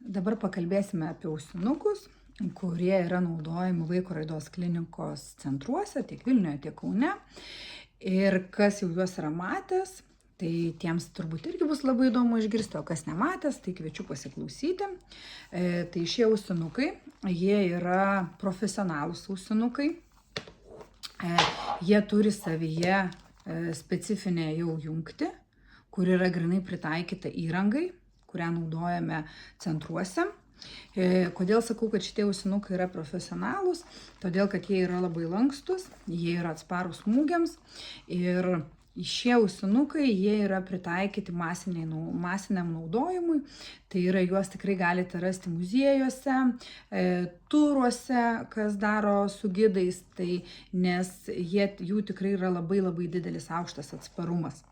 Dabar pakalbėsime apie ausinukus, kurie yra naudojami vaiko raidos klinikos centruose, tiek Vilniuje, tiek Kaune. Ir kas jau juos yra matęs, tai tiems turbūt irgi bus labai įdomu išgirsti, o kas nematęs, tai kviečiu pasiklausyti. Tai šie ausinukai, jie yra profesionalūs ausinukai. Jie turi savyje specifinę jau jungtį, kur yra grinai pritaikyta įrangai, kurią naudojame centruose. Kodėl sakau, kad šitie ausinukai yra profesionalūs? Todėl, kad jie yra labai lankstus, jie yra atsparūs smūgiams ir šie ausinukai, jie yra pritaikyti masiniam naudojimui. Tai yra, juos tikrai galite rasti muziejuose, turuose, kas daro su gidais, nes jų tikrai yra labai didelis aukštas atsparumas.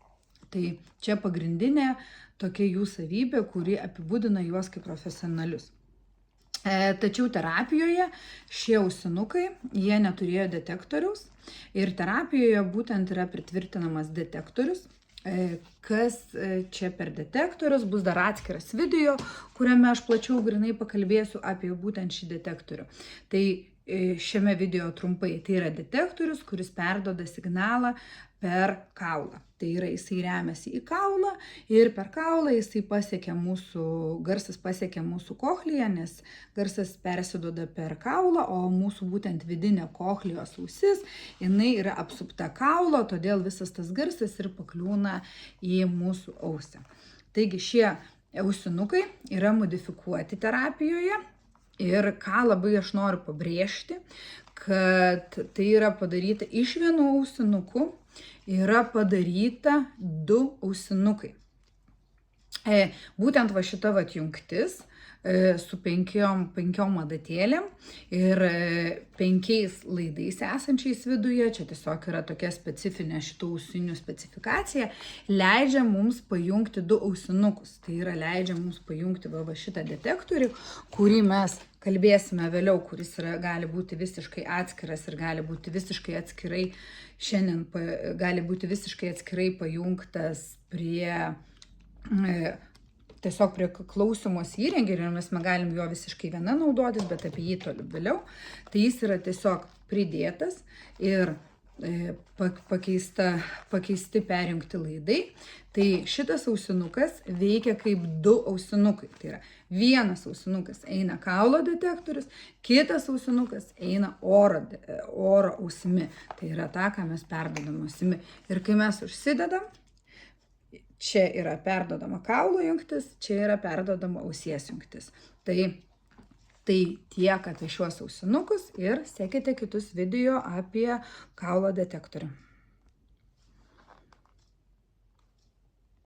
Tai čia pagrindinė tokia jų savybė, kuri apibūdina juos kaip profesionalius. Tačiau terapijoje šie ausinukai, jie neturėjo detektoriaus ir terapijoje būtent yra pritvirtinamas detektorius. Kas čia per detektorius, bus dar atskiras video, kuriame aš plačiau grinai pakalbėsiu apie būtent šį detektorių. Tai šiame video trumpai, tai yra detektorius, kuris perduoda signalą per kaulą. Tai yra, jisai remiasi į kaulą ir per kaulą jisai garsas pasiekia mūsų kochliją, nes garsas persiduoda per kaulą, o mūsų būtent vidinė kochlijos ausis, jinai yra apsupta kaulo, todėl visas tas garsas ir pakliūna į mūsų ausį. Taigi šie ausinukai yra modifikuoti terapijoje. Ir ką labai aš noriu pabrėžti, kad tai yra padaryta iš vienų ausinukų, yra padaryta 2 ausinukai. Būtent va šita jungtis su 5 adatėlėm ir 5 laidais esančiais viduje, čia tiesiog yra tokia specifinė šitų ausinių specifikacija, leidžia mums pajungti 2 ausinukus. Tai yra, leidžia mums pajungti va šitą detektorių, kurį mes kalbėsime vėliau, kuris gali būti visiškai atskiras ir gali būti visiškai atskirai gali būti visiškai atskirai pajungtas prie klausomos įrenginio, nes mes galim jo visiškai viena naudotis, bet apie jį toliau vėliau. Tai jis yra tiesiog pridėtas ir pakeisti perjungti laidai. Tai šitas ausinukas veikia kaip 2 ausinukai. Tai yra, vienas ausinukas eina kaulo detektorius, kitas ausinukas eina oro ausimi. Tai yra ta, ką mes perduodam ausimi. Ir kai mes užsidedam, čia yra perdodama kaulo jungtis, čia yra perdodama ausies jungtis. Tai tiek apie šiuos ausinukus ir sekite kitus video apie kaulo detektorių.